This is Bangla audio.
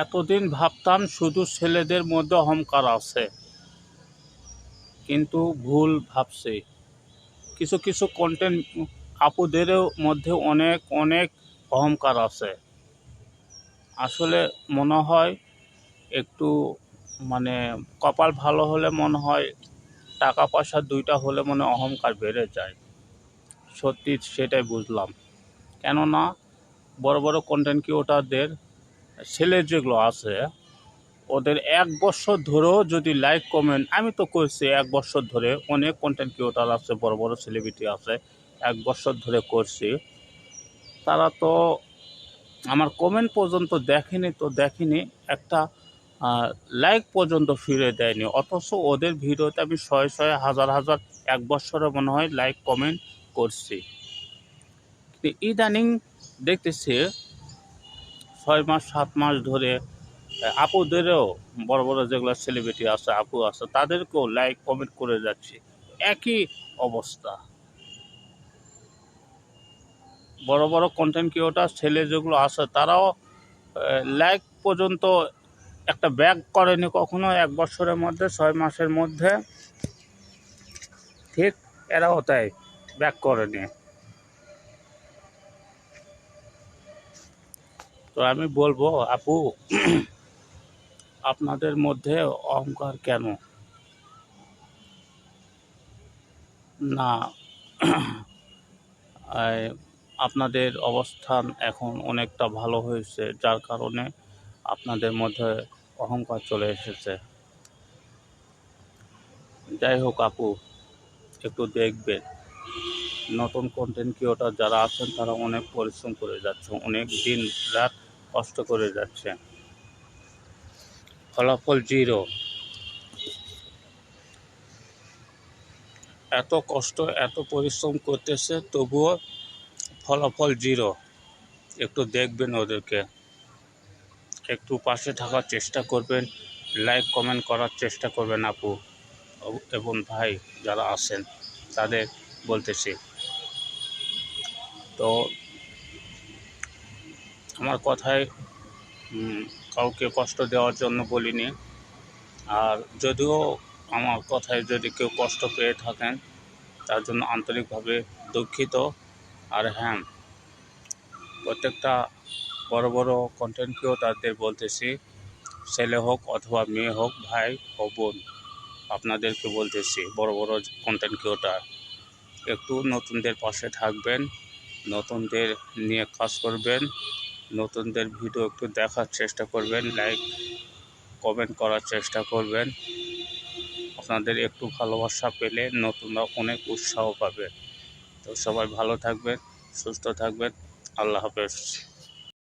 এতদিন ভাবতাম শুধু ছেলেদের মধ্যে অহংকার আছে, কিন্তু ভুল ভাবছি। কিছু কিছু কন্টেন্ট আপুদেরও মধ্যে অনেক অনেক অহংকার আছে। আসলে মনে হয় একটু মানে কপাল ভালো হলে মনে হয় টাকা পয়সা দুইটা হলে মনে অহংকার বেড়ে যায়। সত্যি সেটাই বুঝলাম। কেননা বড় বড় কন্টেন্ট ক্রিয়েটরদের ছেলে যেগুলো আছে ওদের 1 বছর ধরেও যদি লাইক কমেন্ট, আমি তো করছি 1 বছর ধরে, অনেক কন্টেন্ট ক্রিয়েটর আছে, বড় বড় সেলিব্রিটি আছে, 1 বছর ধরে করছি, তারা তো আমার কমেন্ট পর্যন্ত দেখেনি, একটা লাইক পর্যন্ত ফিরে দেয়নি। অথচ ওদের ভিডিওতে আমি শয়ে শয়ে হাজার হাজার 1 বছরে মনে হয় লাইক কমেন্ট করছি। ইদানিং দেখতেছি 6 মাস 7 মাস ধরে আপুদেরও বড় বড় যেগুলো সেলিব্রিটি আছে, আপু আছে, তাদেরকেও লাইক কমেন্ট করে যাচ্ছি, একই অবস্থা। বড় বড় কন্টেন্ট ক্রিয়েটর ছেলে যেগুলো আছে তারাও লাইক পর্যন্ত একটা ব্যাক করেনি কখনো 1 বছরের মধ্যে, 6 মাসের মধ্যে, ঠিক এরাও তাই ব্যাক করেনি। তো আমি বলবো আপু, আপনাদের মধ্যে অহংকার কেন? না, আপনাদের অবস্থান এখন অনেকটা ভালো হয়েছে, যার কারণে আপনাদের মধ্যে অহংকার চলে এসেছে। যাই হোক আপু, একটু দেখবেন, নতুন কন্টেন্ট ক্রিয়েটর যারা আছেন তারা অনেক পরিশ্রম করে যাচ্ছে, অনেক দিন রাত কষ্ট করে যাচ্ছে, ফলাফল জিরো। এত কষ্ট এত পরিশ্রম করতেছে তবুও ফলাফল জিরো। একটু দেখবেন ওদেরকে, একটু পাশে থাকার চেষ্টা করবেন, লাইক কমেন্ট করার চেষ্টা করবেন আপু এবং ভাই যারা আছেন তাদের বলতেছি। তো আমার কথায় কাউকে কষ্ট দেওয়ার জন্য বলিনি, আর যদিও আমার কথায় যদি কেউ কষ্ট পেয়ে থাকেন তার জন্য আন্তরিকভাবে দুঃখিত। আর হ্যাঁ, প্রত্যেকটা বড় বড় কন্টেন্ট ক্রিয়েটরদের বলতেছি, ছেলে হোক অথবা মেয়ে হোক, ভাই ও বোন, আপনাদেরকে বলতেছি, বড় বড় কন্টেন্ট ক্রিয়েটর, একটু নতুনদের পাশে থাকবেন, নতুনদের নিয়ে কাজ করবেন, নতুনদের ভিডিও একটু দেখার চেষ্টা করবেন, লাইক কমেন্ট করার চেষ্টা করবেন। আপনাদের একটু ভালোবাসা পেলে নতুনরা অনেক উৎসাহ পাবে। তো সবাই ভালো থাকবেন, সুস্থ থাকবেন। আল্লাহ হাফেজ।